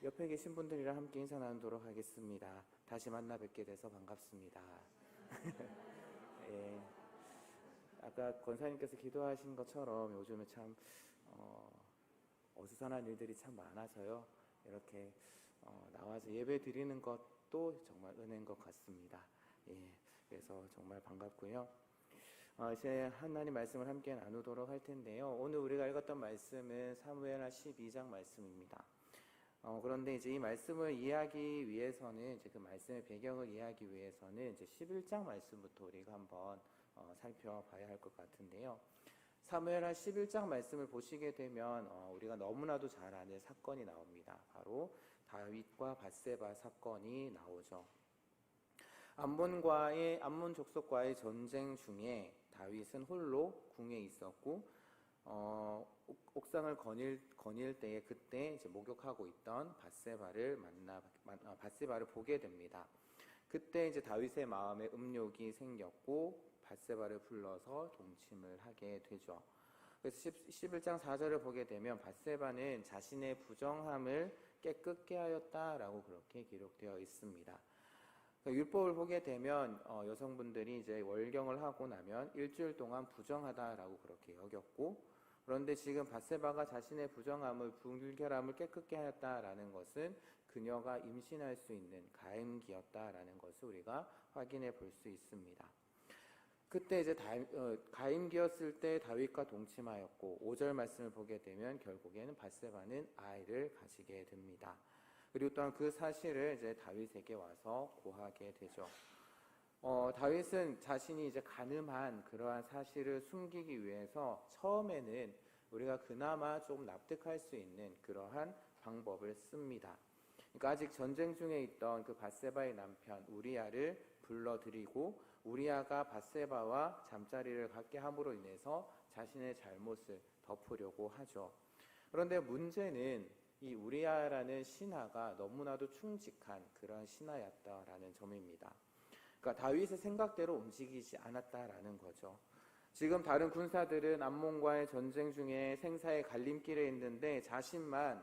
옆에 계신 분들이랑 함께 인사 나누도록 하겠습니다. 다시 만나 뵙게 돼서 반갑습니다. 예, 아까 권사님께서 기도하신 것처럼 요즘에 참 어수선한 일들이 참 많아서요. 이렇게 나와서 예배 드리는 것도 정말 은혜인 것 같습니다. 예, 그래서 정말 반갑고요. 이제 하나님 말씀을 함께 나누도록 할 텐데요. 오늘 우리가 읽었던 말씀은 사무엘하 12장 말씀입니다. 그런데 이제 이 말씀을 이해하기 위해서는, 이제 그 말씀의 배경을 이해하기 위해서는 이제 11장 말씀부터 우리가 한번 살펴봐야 할 것 같은데요. 사무엘하 11장 말씀을 보시게 되면 우리가 너무나도 잘 아는 사건이 나옵니다. 바로 다윗과 밧세바 사건이 나오죠. 암몬 족속과의 전쟁 중에 다윗은 홀로 궁에 있었고 옥상을 거닐 때에 그때 이제 목욕하고 있던 밧세바를 보게 됩니다. 그때 이제 다윗의 마음에 음욕이 생겼고 밧세바를 불러서 동침을 하게 되죠. 그래서 11장 4절을 보게 되면 밧세바는 자신의 부정함을 깨끗게 하였다라고 그렇게 기록되어 있습니다. 율법을 보게 되면 여성분들이 이제 월경을 하고 나면 일주일 동안 부정하다라고 그렇게 여겼고, 그런데 지금 밧세바가 자신의 불결함을 깨끗게 하였다라는 것은 그녀가 임신할 수 있는 가임기였다라는 것을 우리가 확인해 볼 수 있습니다. 그때 이제 가임기였을 때 다윗과 동침하였고 5절 말씀을 보게 되면 결국에는 밧세바는 아이를 가지게 됩니다. 그리고 또한 그 사실을 이제 다윗에게 와서 고하게 되죠. 다윗은 자신이 이제 가늠한 그러한 사실을 숨기기 위해서 처음에는 우리가 그나마 좀 납득할 수 있는 그러한 방법을 씁니다. 그러니까 아직 전쟁 중에 있던 그 밧세바의 남편 우리아를 불러들이고 우리아가 밧세바와 잠자리를 갖게 함으로 인해서 자신의 잘못을 덮으려고 하죠. 그런데 문제는 이 우리아라는 신하가 너무나도 충직한 그런 신하였다라는 점입니다. 그러니까 다윗의 생각대로 움직이지 않았다라는 거죠. 지금 다른 군사들은 암몬과의 전쟁 중에 생사의 갈림길에 있는데 자기만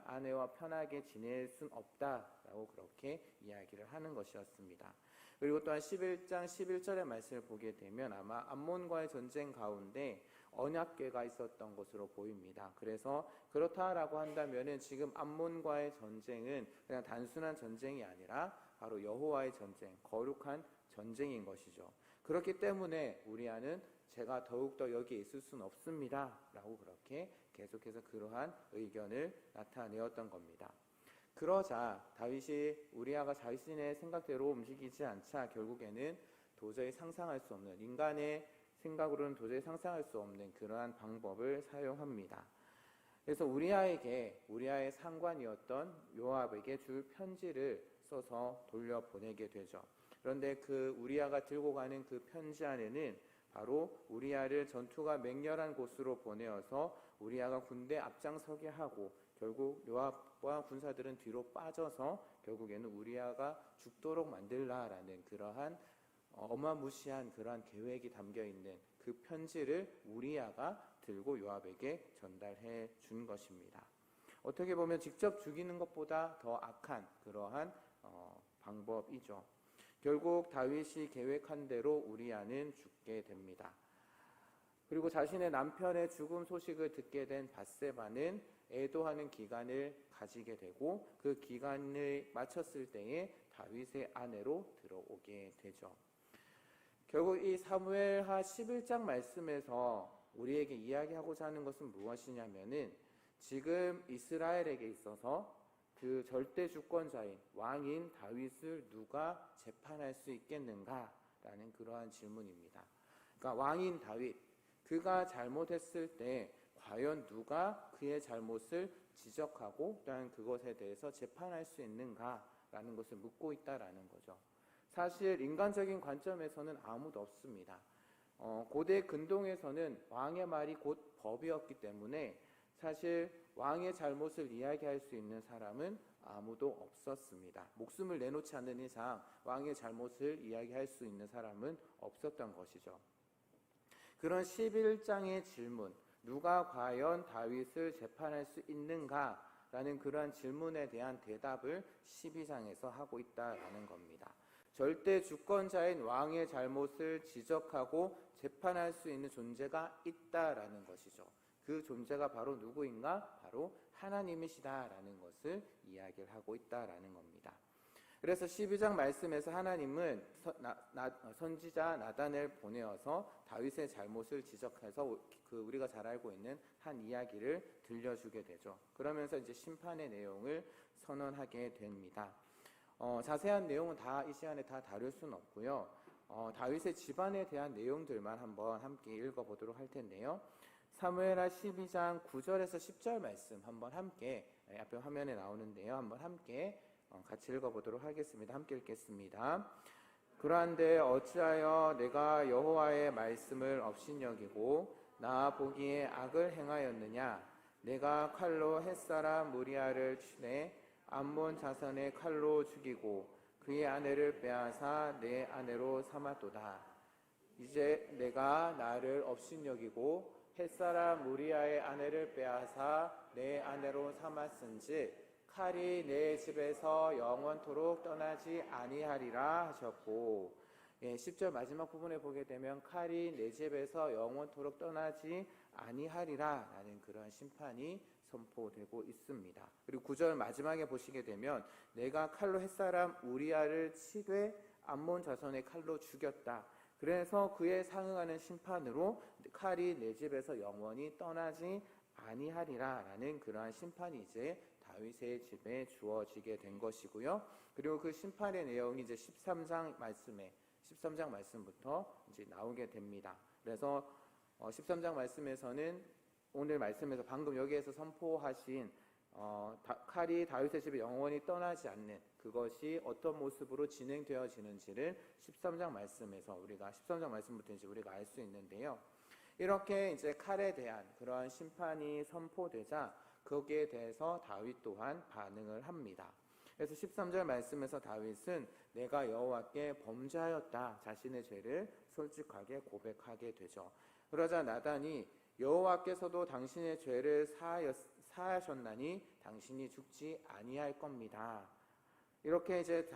아내와 편하게 지낼 순 없다라고 그렇게 이야기를 하는 것이었습니다. 그리고 또한 11장 11절의 말씀을 보게 되면 아마 암몬과의 전쟁 가운데 언약궤가 있었던 것으로 보입니다. 그래서 그렇다라고 한다면은 지금 암몬과의 전쟁은 그냥 단순한 전쟁이 아니라 바로 여호와의 전쟁, 거룩한 전쟁인 것이죠. 그렇기 때문에 우리아는 제가 더욱더 여기에 있을 수는 없습니다 라고 그렇게 계속해서 그러한 의견을 나타내었던 겁니다. 그러자 다윗이 우리아가 자신의 생각대로 움직이지 않자 결국에는 도저히 상상할 수 없는, 인간의 생각으로는 도저히 상상할 수 없는 그러한 방법을 사용합니다. 그래서 우리아의 상관이었던 요압에게 줄 편지를 써서 돌려보내게 되죠. 그런데 그 우리아가 들고 가는 그 편지 안에는 바로 우리아를 전투가 맹렬한 곳으로 보내어서 우리아가 군대 앞장서게 하고 결국 요압과 군사들은 뒤로 빠져서 결국에는 우리아가 죽도록 만들라라는 그러한 어마무시한 그러한 계획이 담겨있는 그 편지를 우리아가 들고 요압에게 전달해 준 것입니다. 어떻게 보면 직접 죽이는 것보다 더 악한 그러한 방법이죠. 결국 다윗이 계획한 대로 우리아는 죽게 됩니다. 그리고 자신의 남편의 죽음 소식을 듣게 된 밧세바는 애도하는 기간을 가지게 되고 그 기간을 마쳤을 때에 다윗의 아내로 들어오게 되죠. 결국 이 사무엘하 11장 말씀에서 우리에게 이야기하고자 하는 것은 무엇이냐면은 지금 이스라엘에게 있어서 그 절대 주권자인 왕인 다윗을 누가 재판할 수 있겠는가라는 그러한 질문입니다. 그러니까 왕인 다윗, 그가 잘못했을 때 과연 누가 그의 잘못을 지적하고 또한 그것에 대해서 재판할 수 있는가라는 것을 묻고 있다라는 거죠. 사실 인간적인 관점에서는 아무도 없습니다. 고대 근동에서는 왕의 말이 곧 법이었기 때문에 사실 왕의 잘못을 이야기할 수 있는 사람은 아무도 없었습니다. 목숨을 내놓지 않는 이상 왕의 잘못을 이야기할 수 있는 사람은 없었던 것이죠. 그런 11장의 질문, 누가 과연 다윗을 재판할 수 있는가 라는 그러한 질문에 대한 대답을 12장에서 하고 있다라는 겁니다. 절대 주권자인 왕의 잘못을 지적하고 재판할 수 있는 존재가 있다라는 것이죠. 그 존재가 바로 누구인가? 바로 하나님이시다라는 것을 이야기를 하고 있다라는 겁니다. 그래서 12장 말씀에서 하나님은 선지자 나단을 보내어서 다윗의 잘못을 지적해서 우리가 잘 알고 있는 한 이야기를 들려주게 되죠. 그러면서 이제 심판의 내용을 선언하게 됩니다. 자세한 내용은 다 이 시간에 다 다룰 수는 없고요. 다윗의 집안에 대한 내용들만 한번 함께 읽어보도록 할 텐데요. 사무엘하 12장 9절에서 10절 말씀 한번 함께 앞에 화면에 나오는데요. 한번 함께 같이 읽어보도록 하겠습니다. 함께 읽겠습니다. 그러한데 어찌하여 내가 여호와의 말씀을 업신여기고 나 보기에 악을 행하였느냐? 내가 칼로 햇사람 무리아를 치내 암몬 자손의 칼로 죽이고 그의 아내를 빼앗아 내 아내로 삼았도다. 이제 내가 나를 업신여기고 햇사람 무리아의 아내를 빼앗아 내 아내로 삼았은즉 칼이 내 집에서 영원토록 떠나지 아니하리라 하셨고, 10절 마지막 부분에 보게 되면 칼이 내 집에서 영원토록 떠나지 아니하리라 라는 그러한 심판이 선포되고 있습니다. 그리고 9절 마지막에 보시게 되면 내가 칼로 햇사람 우리아를 치되 암몬 자손의 칼로 죽였다. 그래서 그에 상응하는 심판으로 칼이 내 집에서 영원히 떠나지 아니하리라 라는 그러한 심판이 이제 다윗의 집에 주어지게 된 것이고요. 그리고 그 심판의 내용이 이제 13장 말씀부터 이제 나오게 됩니다. 그래서 13장 말씀에서는 오늘 말씀에서 방금 여기에서 선포하신 칼이 다윗의 집에 영원히 떠나지 않는 그것이 어떤 모습으로 진행되어지는지를 13장 말씀에서 13장 말씀부터 이제 우리가 알 수 있는데요. 이렇게 이제 칼에 대한 그러한 심판이 선포되자 거기에 대해서 다윗 또한 반응을 합니다. 그래서 13절 말씀에서 다윗은 내가 여호와께 범죄하였다 자신의 죄를 솔직하게 고백하게 되죠. 그러자 나단이 여호와께서도 당신의 죄를 사하셨나니 당신이 죽지 아니할 겁니다. 이렇게 이제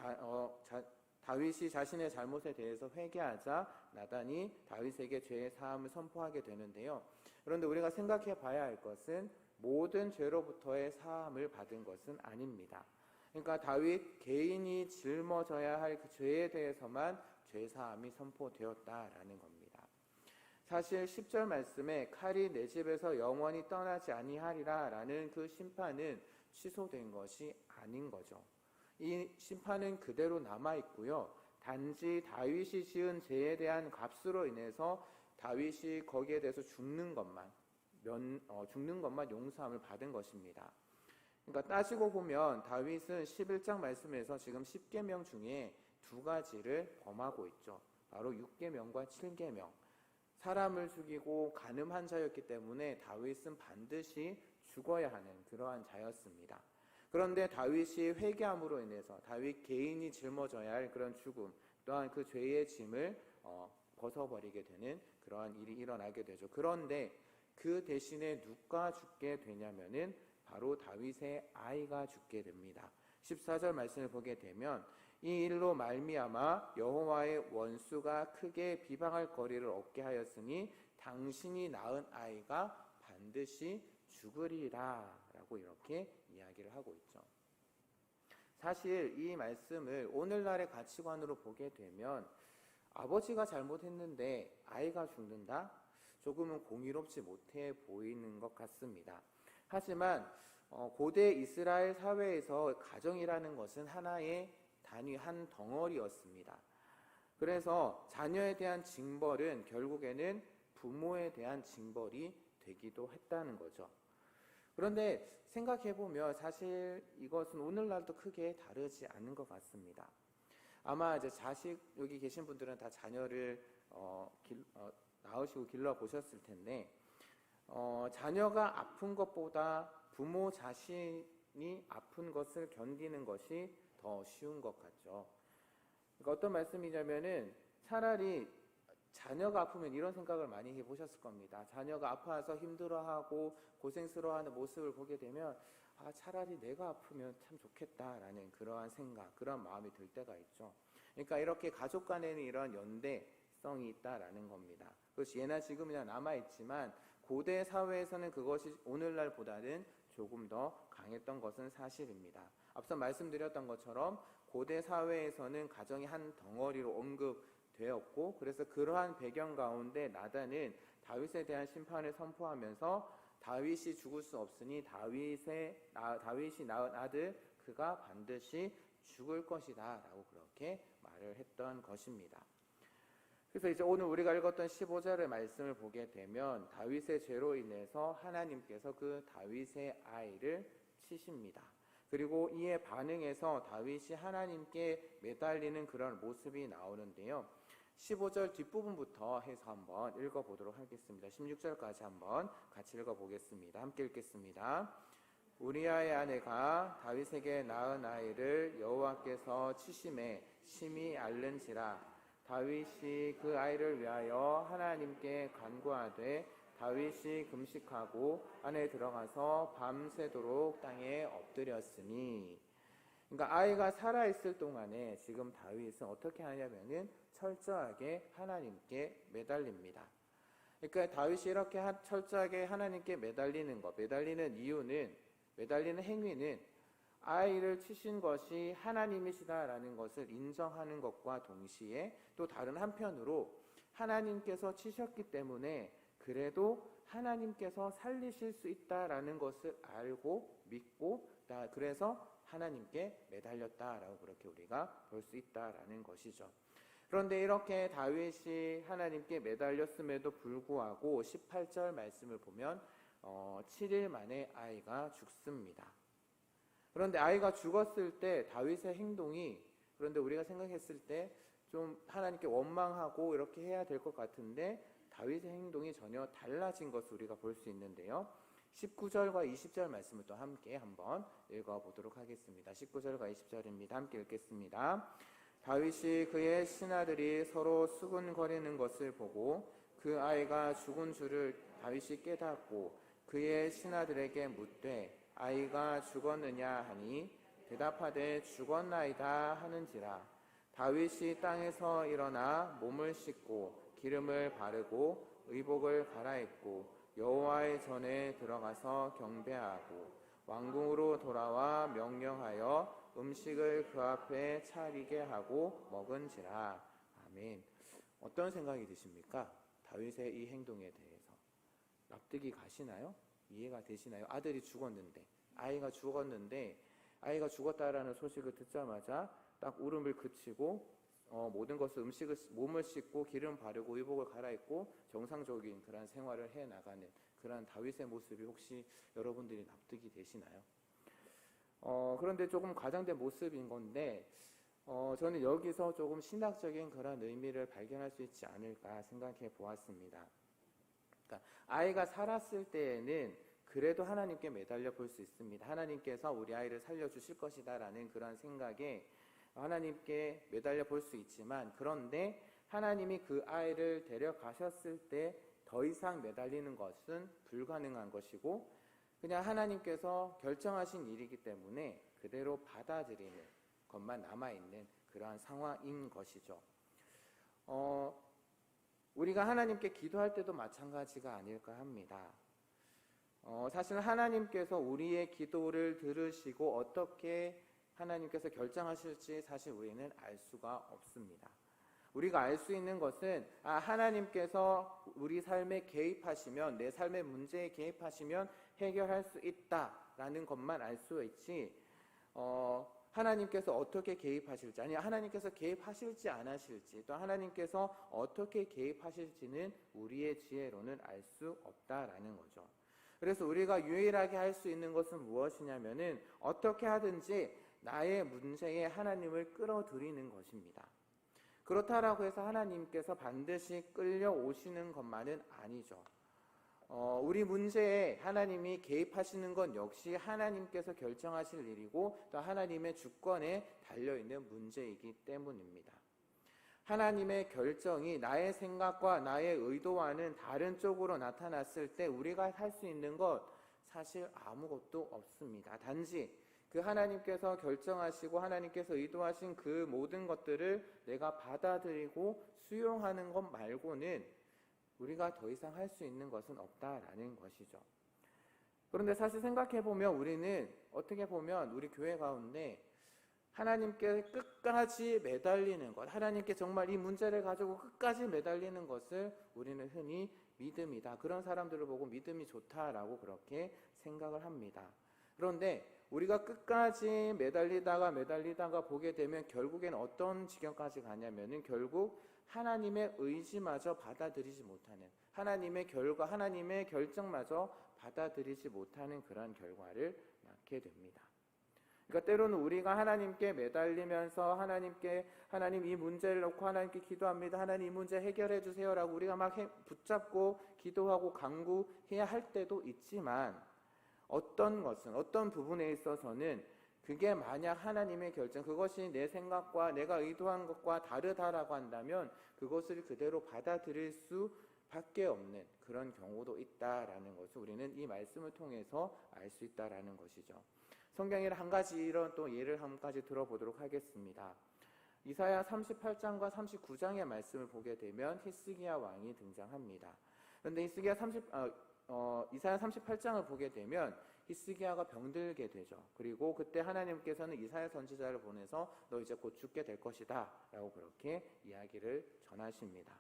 다윗이 자신의 잘못에 대해서 회개하자 나단이 다윗에게 죄의 사함을 선포하게 되는데요. 그런데 우리가 생각해 봐야 할 것은 모든 죄로부터의 사함을 받은 것은 아닙니다. 그러니까 다윗 개인이 짊어져야 할 그 죄에 대해서만 죄사함이 선포되었다라는 겁니다. 사실 10절 말씀에 칼이 내 집에서 영원히 떠나지 아니하리라 라는 그 심판은 취소된 것이 아닌 거죠. 이 심판은 그대로 남아있고요. 단지 다윗이 지은 죄에 대한 값으로 인해서 다윗이 거기에 대해서 죽는 것만 용서함을 받은 것입니다. 그러니까 따지고 보면 다윗은 11장 말씀에서 지금 10계명 중에 두 가지를 범하고 있죠. 바로 6계명과 7계명. 사람을 죽이고 간음한 자였기 때문에 다윗은 반드시 죽어야 하는 그러한 자였습니다. 그런데 다윗이 회개함으로 인해서 다윗 개인이 짊어져야 할 그런 죽음 또한 그 죄의 짐을 벗어버리게 되는 그러한 일이 일어나게 되죠. 그런데 그 대신에 누가 죽게 되냐면은 바로 다윗의 아이가 죽게 됩니다. 14절 말씀을 보게 되면 이 일로 말미암아 여호와의 원수가 크게 비방할 거리를 얻게 하였으니 당신이 낳은 아이가 반드시 죽으리라 라고 이렇게 이야기를 하고 있죠. 사실 이 말씀을 오늘날의 가치관으로 보게 되면 아버지가 잘못했는데 아이가 죽는다? 조금은 공의롭지 못해 보이는 것 같습니다. 하지만 고대 이스라엘 사회에서 가정이라는 것은 하나의 단위 한 덩어리였습니다. 그래서 자녀에 대한 징벌은 결국에는 부모에 대한 징벌이 되기도 했다는 거죠. 그런데 생각해보면 사실 이것은 오늘날도 크게 다르지 않은 것 같습니다. 아마 이제 여기 계신 분들은 다 자녀를 낳으시고 길러보셨을 텐데 자녀가 아픈 것보다 부모 자신이 아픈 것을 견디는 것이 더 쉬운 것 같죠. 그러니까 어떤 말씀이냐면은 차라리 자녀가 아프면 이런 생각을 많이 해보셨을 겁니다. 자녀가 아파서 힘들어하고 고생스러워하는 모습을 보게 되면 차라리 내가 아프면 참 좋겠다라는 그러한 생각, 그런 마음이 들 때가 있죠. 그러니까 이렇게 가족 간에는 이런 연대성이 있다라는 겁니다. 그것이 예나 지금이나 남아있지만 고대 사회에서는 그것이 오늘날보다는 조금 더 강했던 것은 사실입니다. 앞서 말씀드렸던 것처럼 고대 사회에서는 가정이 한 덩어리로 언급되었고, 그래서 그러한 배경 가운데 나단은 다윗에 대한 심판을 선포하면서 다윗이 죽을 수 없으니 다윗이 낳은 아들 그가 반드시 죽을 것이다 라고 그렇게 말을 했던 것입니다. 그래서 이제 오늘 우리가 읽었던 15절의 말씀을 보게 되면 다윗의 죄로 인해서 하나님께서 그 다윗의 아이를 치십니다. 그리고 이에 반응해서 다윗이 하나님께 매달리는 그런 모습이 나오는데요. 15절 뒷부분부터 해서 한번 읽어보도록 하겠습니다. 16절까지 한번 같이 읽어보겠습니다. 함께 읽겠습니다. 우리아의 아내가 다윗에게 낳은 아이를 여호와께서 치심에 심히 앓는지라. 다윗이 그 아이를 위하여 하나님께 간구하되 다윗이 금식하고 안에 들어가서 밤새도록 땅에 엎드렸으니. 그러니까 아이가 살아있을 동안에 지금 다윗은 어떻게 하냐면은 철저하게 하나님께 매달립니다. 그러니까 다윗이 이렇게 철저하게 하나님께 매달리는 것, 매달리는 이유는, 매달리는 행위는 아이를 치신 것이 하나님이시다라는 것을 인정하는 것과 동시에 또 다른 한편으로 하나님께서 치셨기 때문에 그래도 하나님께서 살리실 수 있다라는 것을 알고 믿고 그래서 하나님께 매달렸다라고 그렇게 우리가 볼 수 있다라는 것이죠. 그런데 이렇게 다윗이 하나님께 매달렸음에도 불구하고 18절 말씀을 보면 7일 만에 아이가 죽습니다. 그런데 아이가 죽었을 때 다윗의 행동이, 그런데 우리가 생각했을 때 좀 하나님께 원망하고 이렇게 해야 될 것 같은데 다윗의 행동이 전혀 달라진 것을 우리가 볼 수 있는데요. 19절과 20절 말씀을 또 함께 한번 읽어보도록 하겠습니다. 19절과 20절입니다. 함께 읽겠습니다. 다윗이 그의 신하들이 서로 수군거리는 것을 보고 그 아이가 죽은 줄을 다윗이 깨닫고 그의 신하들에게 묻되 아이가 죽었느냐 하니 대답하되 죽었나이다 하는지라. 다윗이 땅에서 일어나 몸을 씻고 기름을 바르고 의복을 갈아입고 여호와의 전에 들어가서 경배하고 왕궁으로 돌아와 명령하여 음식을 그 앞에 차리게 하고 먹은지라. 아멘. 어떤 생각이 드십니까? 다윗의 이 행동에 대해서 납득이 가시나요? 이해가 되시나요? 아들이 죽었는데, 아이가 죽었다라는 소식을 듣자마자 딱 울음을 그치고 모든 것을 몸을 씻고 기름 바르고 의복을 갈아입고 정상적인 그런 생활을 해 나가는 그런 다윗의 모습이 혹시 여러분들이 납득이 되시나요? 그런데 조금 과장된 모습인 건데 저는 여기서 조금 신학적인 그런 의미를 발견할 수 있지 않을까 생각해 보았습니다. 그러니까 아이가 살았을 때에는 그래도 하나님께 매달려 볼 수 있습니다. 하나님께서 우리 아이를 살려주실 것이다 라는 그런 생각에 하나님께 매달려 볼 수 있지만, 그런데 하나님이 그 아이를 데려가셨을 때 더 이상 매달리는 것은 불가능한 것이고 그냥 하나님께서 결정하신 일이기 때문에 그대로 받아들이는 것만 남아있는 그러한 상황인 것이죠. 우리가 하나님께 기도할 때도 마찬가지가 아닐까 합니다. 사실 하나님께서 우리의 기도를 들으시고 어떻게 하나님께서 결정하실지 사실 우리는 알 수가 없습니다. 우리가 알 수 있는 것은 하나님께서 우리 삶에 개입하시면, 내 삶의 문제에 개입하시면 해결할 수 있다라는 것만 알 수 있지 하나님께서 어떻게 개입하실지, 아니 하나님께서 개입하실지 안 하실지, 또 하나님께서 어떻게 개입하실지는 우리의 지혜로는 알 수 없다라는 거죠. 그래서 우리가 유일하게 할 수 있는 것은 무엇이냐면은 어떻게 하든지 나의 문제에 하나님을 끌어들이는 것입니다. 그렇다라고 해서 하나님께서 반드시 끌려오시는 것만은 아니죠. 우리 문제에 하나님이 개입하시는 건 역시 하나님께서 결정하실 일이고 또 하나님의 주권에 달려있는 문제이기 때문입니다. 하나님의 결정이 나의 생각과 나의 의도와는 다른 쪽으로 나타났을 때 우리가 할 수 있는 것 사실 아무것도 없습니다. 단지 그 하나님께서 결정하시고 하나님께서 의도하신 그 모든 것들을 내가 받아들이고 수용하는 것 말고는 우리가 더 이상 할 수 있는 것은 없다라는 것이죠. 그런데 사실 생각해보면 우리는 어떻게 보면 우리 교회 가운데 하나님께 끝까지 매달리는 것, 하나님께 정말 이 문제를 가지고 끝까지 매달리는 것을 우리는 흔히 믿음이다. 그런 사람들을 보고 믿음이 좋다라고 그렇게 생각을 합니다. 그런데 우리가 끝까지 매달리다가 보게 되면 결국엔 어떤 지경까지 가냐면은 결국 하나님의 의지마저 받아들이지 못하는, 하나님의 결과, 하나님의 결정마저 받아들이지 못하는 그런 결과를 낳게 됩니다. 그러니까 때로는 우리가 하나님께 매달리면서 하나님 이 문제를 놓고 하나님께 기도합니다. 하나님 이 문제 해결해 주세요라고 우리가 막 붙잡고 기도하고 간구해야 할 때도 있지만 어떤 부분에 있어서는 그게 만약 하나님의 결정, 그것이 내 생각과 내가 의도한 것과 다르다라고 한다면 그것을 그대로 받아들일 수밖에 없는 그런 경우도 있다라는 것을 우리는 이 말씀을 통해서 알 수 있다라는 것이죠. 성경에 한 가지 이런 또 예를 한 가지 들어보도록 하겠습니다. 이사야 38장과 39장의 말씀을 보게 되면 히스기야 왕이 등장합니다. 그런데 이사야 38장을 보게 되면 히스기야가 병들게 되죠. 그리고 그때 하나님께서는 이사야 선지자를 보내서 너 이제 곧 죽게 될 것이다 라고 그렇게 이야기를 전하십니다.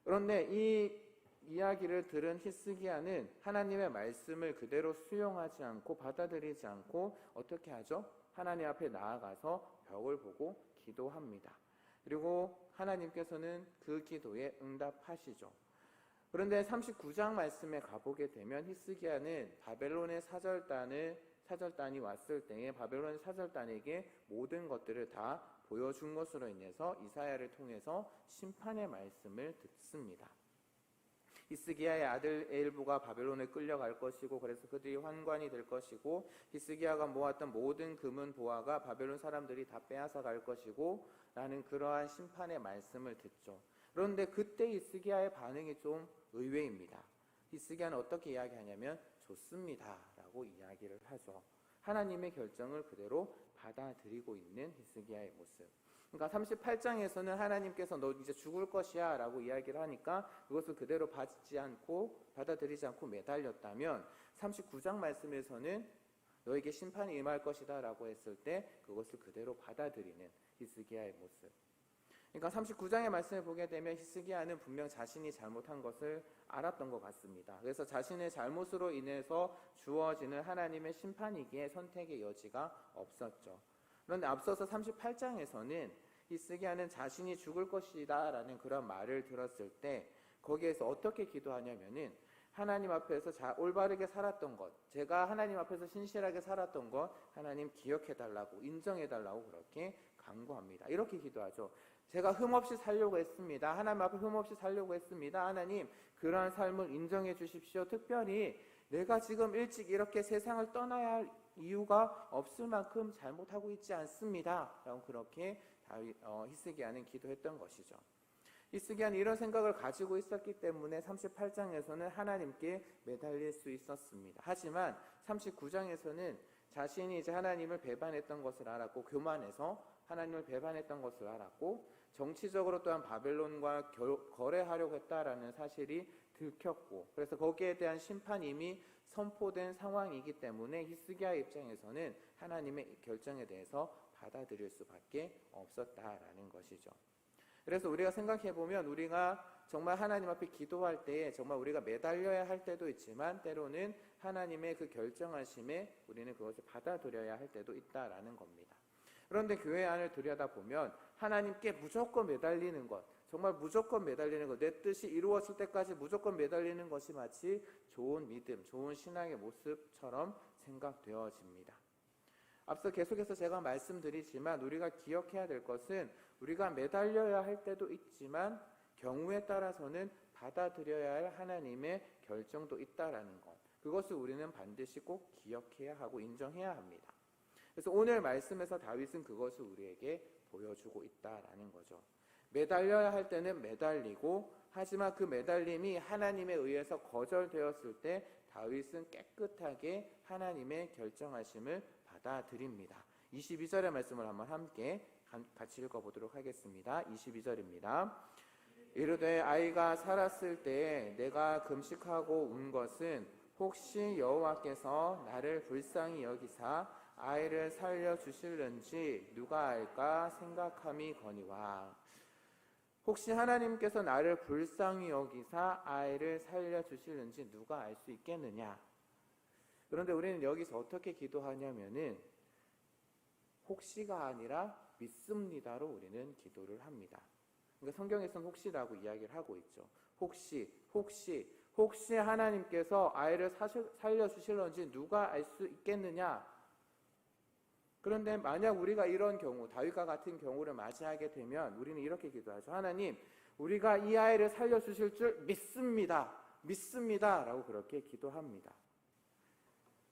그런데 이 이야기를 들은 히스기야는 하나님의 말씀을 그대로 수용하지 않고 받아들이지 않고 어떻게 하죠? 하나님 앞에 나아가서 벽을 보고 기도합니다. 그리고 하나님께서는 그 기도에 응답하시죠. 그런데 39장 말씀에 가보게 되면 히스기야는 바벨론의 사절단이 왔을 때에 바벨론의 사절단에게 모든 것들을 다 보여준 것으로 인해서 이사야를 통해서 심판의 말씀을 듣습니다. 히스기야의 아들 에일부가 바벨론에 끌려갈 것이고 그래서 그들이 환관이 될 것이고 히스기야가 모았던 모든 금은 보화가 바벨론 사람들이 다 빼앗아 갈 것이고 라는 그러한 심판의 말씀을 듣죠. 그런데 그때 히스기야의 반응이 좀 의외입니다. 히스기야는 어떻게 이야기하냐면 좋습니다 라고 이야기를 하죠. 하나님의 결정을 그대로 받아들이고 있는 히스기야의 모습. 그러니까 38장에서는 하나님께서 너 이제 죽을 것이야 라고 이야기를 하니까 그것을 그대로 받아들이지 않고 매달렸다면 39장 말씀에서는 너에게 심판이 임할 것이다 라고 했을 때 그것을 그대로 받아들이는 히스기야의 모습. 그러니까 39장의 말씀을 보게 되면 히스기야는 분명 자신이 잘못한 것을 알았던 것 같습니다. 그래서 자신의 잘못으로 인해서 주어지는 하나님의 심판이기에 선택의 여지가 없었죠. 그런데 앞서서 38장에서는 히스기야는 자신이 죽을 것이다 라는 그런 말을 들었을 때 거기에서 어떻게 기도하냐면은 하나님 앞에서 올바르게 살았던 것, 제가 하나님 앞에서 신실하게 살았던 것 하나님 기억해달라고 인정해달라고 그렇게 간구합니다. 이렇게 기도하죠. 제가 흠없이 살려고 했습니다. 하나님 앞에 흠없이 살려고 했습니다. 하나님 그러한 삶을 인정해 주십시오. 특별히 내가 지금 일찍 이렇게 세상을 떠나야 할 이유가 없을 만큼 잘못하고 있지 않습니다 라고 그렇게 히스기야는 기도했던 것이죠. 히스기야는 이런 생각을 가지고 있었기 때문에 38장에서는 하나님께 매달릴 수 있었습니다. 하지만 39장에서는 자신이 이제 하나님을 배반했던 것을 알았고 교만해서 하나님을 배반했던 것을 알았고 정치적으로 또한 바벨론과 거래하려고 했다라는 사실이 들켰고 그래서 거기에 대한 심판이 이미 선포된 상황이기 때문에 히스기야의 입장에서는 하나님의 결정에 대해서 받아들일 수밖에 없었다라는 것이죠. 그래서 우리가 생각해보면 우리가 정말 하나님 앞에 기도할 때에 정말 우리가 매달려야 할 때도 있지만 때로는 하나님의 그 결정하심에 우리는 그것을 받아들여야 할 때도 있다라는 겁니다. 그런데 교회 안을 들여다보면 하나님께 무조건 매달리는 것, 정말 무조건 매달리는 것, 내 뜻이 이루어질 때까지 무조건 매달리는 것이 마치 좋은 믿음, 좋은 신앙의 모습처럼 생각되어집니다. 앞서 계속해서 제가 말씀드리지만 우리가 기억해야 될 것은 우리가 매달려야 할 때도 있지만 경우에 따라서는 받아들여야 할 하나님의 결정도 있다라는 것, 그것을 우리는 반드시 꼭 기억해야 하고 인정해야 합니다. 그래서 오늘 말씀에서 다윗은 그것을 우리에게 보여주고 있다라는 거죠. 매달려야 할 때는 매달리고 하지만 그 매달림이 하나님에 의해서 거절되었을 때 다윗은 깨끗하게 하나님의 결정하심을 받아들입니다. 22절의 말씀을 한번 함께 같이 읽어보도록 하겠습니다. 22절입니다. 이르되 아이가 살았을 때에 내가 금식하고 운 것은 혹시 여호와께서 나를 불쌍히 여기사 아이를 살려주실는지 누가 알까 생각함이거니와. 혹시 하나님께서 나를 불쌍히 여기사 아이를 살려주실는지 누가 알 수 있겠느냐. 그런데 우리는 여기서 어떻게 기도하냐면은 혹시가 아니라 믿습니다로 우리는 기도를 합니다. 그러니까 성경에서는 혹시라고 이야기를 하고 있죠. 혹시 하나님께서 아이를 살려주실런지 누가 알 수 있겠느냐. 그런데 만약 우리가 이런 경우, 다윗과 같은 경우를 맞이하게 되면 우리는 이렇게 기도하죠. 하나님, 우리가 이 아이를 살려주실 줄 믿습니다 라고 그렇게 기도합니다.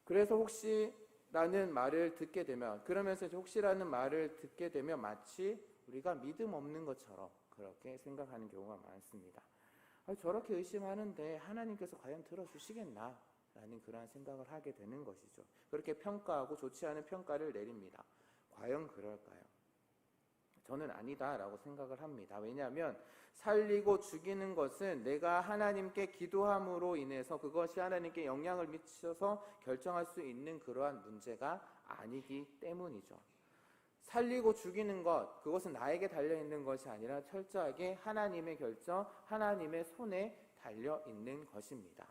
그래서 혹시라는 말을 듣게 되면, 그러면서 혹시라는 말을 듣게 되면 마치 우리가 믿음 없는 것처럼 그렇게 생각하는 경우가 많습니다. 저렇게 의심하는데 하나님께서 과연 들어주시겠나? 라는 그러한 생각을 하게 되는 것이죠. 그렇게 평가하고 좋지 않은 평가를 내립니다. 과연 그럴까요? 저는 아니다 라고 생각을 합니다. 왜냐하면 살리고 죽이는 것은 내가 하나님께 기도함으로 인해서 그것이 하나님께 영향을 미쳐서 결정할 수 있는 그러한 문제가 아니기 때문이죠. 살리고 죽이는 것, 그것은 나에게 달려있는 것이 아니라 철저하게 하나님의 결정, 하나님의 손에 달려있는 것입니다.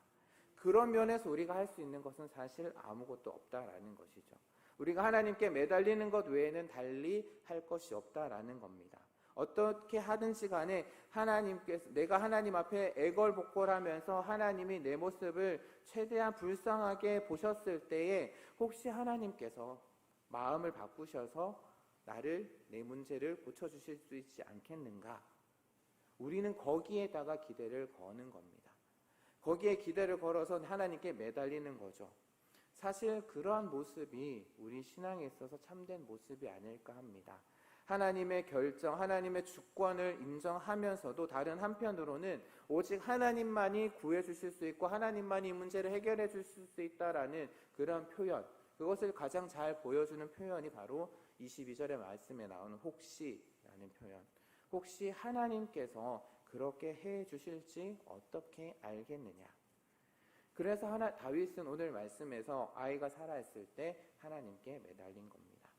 그런 면에서 우리가 할 수 있는 것은 사실 아무것도 없다라는 것이죠. 우리가 하나님께 매달리는 것 외에는 달리 할 것이 없다라는 겁니다. 어떻게 하든지 간에 내가 하나님 앞에 애걸복걸하면서 하나님이 내 모습을 최대한 불쌍하게 보셨을 때에 혹시 하나님께서 마음을 바꾸셔서 내 문제를 고쳐주실 수 있지 않겠는가? 우리는 거기에다가 기대를 거는 겁니다. 거기에 기대를 걸어서 하나님께 매달리는 거죠. 사실 그러한 모습이 우리 신앙에 있어서 참된 모습이 아닐까 합니다. 하나님의 결정, 하나님의 주권을 인정하면서도 다른 한편으로는 오직 하나님만이 구해주실 수 있고 하나님만이 이 문제를 해결해 주실 수 있다라는 그런 표현, 그것을 가장 잘 보여주는 표현이 바로 22절의 말씀에 나오는 혹시라는 표현. 혹시 하나님께서 그렇게 해 주실지 어떻게 알겠느냐. 그래서 다윗은 오늘 말씀에서 아이가 살아있을 때 하나님께 매달린 겁니다.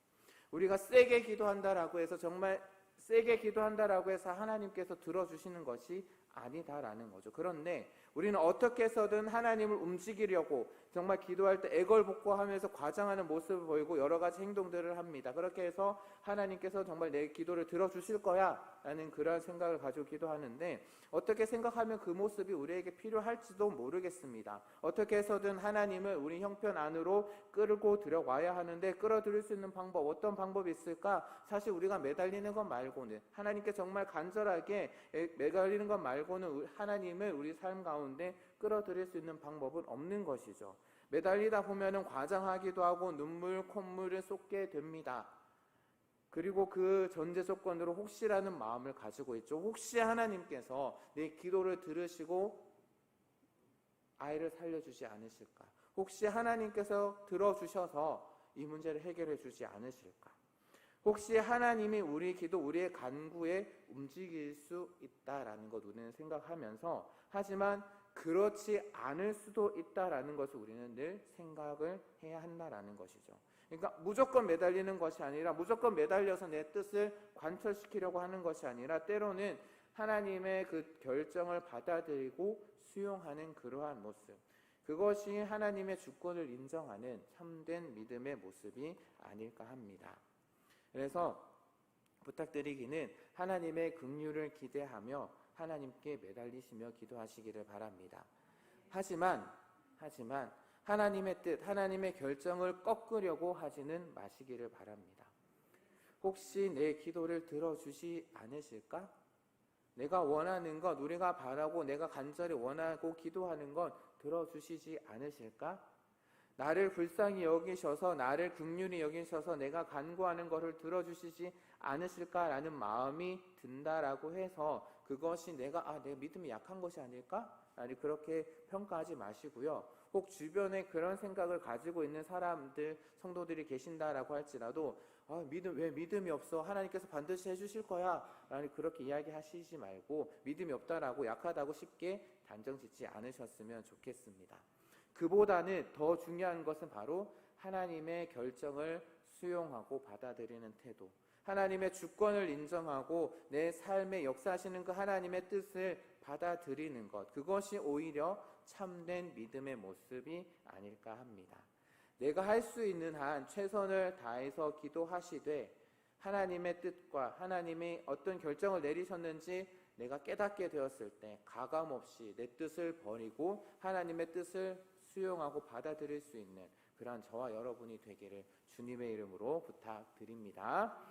우리가 세게 기도한다라고 해서 정말 세게 기도한다라고 해서 하나님께서 들어주시는 것이 아니다라는 거죠. 그런데 우리는 어떻게 해서든 하나님을 움직이려고 정말 기도할 때 애걸복걸하면서 과장하는 모습을 보이고 여러 가지 행동들을 합니다. 그렇게 해서 하나님께서 정말 내 기도를 들어주실 거야 라는 그런 생각을 가지고 기도하는데 어떻게 생각하면 그 모습이 우리에게 필요할지도 모르겠습니다. 어떻게 해서든 하나님을 우리 형편 안으로 끌고 들어와야 하는데 끌어들일 수 있는 방법, 어떤 방법이 있을까? 사실 우리가 매달리는 것 말고는, 하나님께 정말 간절하게 매달리는 것 말고는 하나님을 우리 삶 가운데 끌어들일 수 있는 방법은 없는 것이죠. 매달리다 보면은 과장하기도 하고 눈물, 콧물을 쏟게 됩니다. 그리고 그 전제 조건으로 혹시라는 마음을 가지고 있죠. 혹시 하나님께서 내 기도를 들으시고 아이를 살려주지 않으실까? 혹시 하나님께서 들어주셔서 이 문제를 해결해 주지 않으실까? 혹시 하나님이 우리 기도, 우리의 간구에 움직일 수 있다라는 것 우리는 생각하면서, 하지만 그렇지 않을 수도 있다라는 것을 우리는 늘 생각을 해야 한다라는 것이죠. 그러니까 무조건 매달리는 것이 아니라, 무조건 매달려서 내 뜻을 관철시키려고 하는 것이 아니라, 때로는 하나님의 그 결정을 받아들이고 수용하는 그러한 모습, 그것이 하나님의 주권을 인정하는 참된 믿음의 모습이 아닐까 합니다. 그래서 부탁드리기는 하나님의 긍휼을 기대하며 하나님께 매달리시며 기도하시기를 바랍니다. 하지만 하나님의 뜻, 하나님의 결정을 꺾으려고 하지는 마시기를 바랍니다. 혹시 내 기도를 들어주시 않으실까? 내가 원하는 것, 우리가 바라고 내가 간절히 원하고 기도하는 것 들어주시지 않으실까? 나를 불쌍히 여기셔서, 나를 긍휼히 여기셔서 내가 간구하는 것을 들어주시지 않으실까라는 마음이 든다라고 해서 그것이 내가 믿음이 약한 것이 아닐까? 아니, 그렇게 평가하지 마시고요. 혹 주변에 그런 생각을 가지고 있는 사람들, 성도들이 계신다라고 할지라도 왜 믿음이 없어? 하나님께서 반드시 해주실 거야 라는 그렇게 이야기하시지 말고 믿음이 없다라고 약하다고 쉽게 단정 짓지 않으셨으면 좋겠습니다. 그보다는 더 중요한 것은 바로 하나님의 결정을 수용하고 받아들이는 태도, 하나님의 주권을 인정하고 내 삶에 역사하시는 그 하나님의 뜻을 받아들이는 것, 그것이 오히려 참된 믿음의 모습이 아닐까 합니다. 내가 할 수 있는 한 최선을 다해서 기도하시되 하나님의 뜻과 하나님이 어떤 결정을 내리셨는지 내가 깨닫게 되었을 때 가감없이 내 뜻을 버리고 하나님의 뜻을 수용하고 받아들일 수 있는 그러한 저와 여러분이 되기를 주님의 이름으로 부탁드립니다.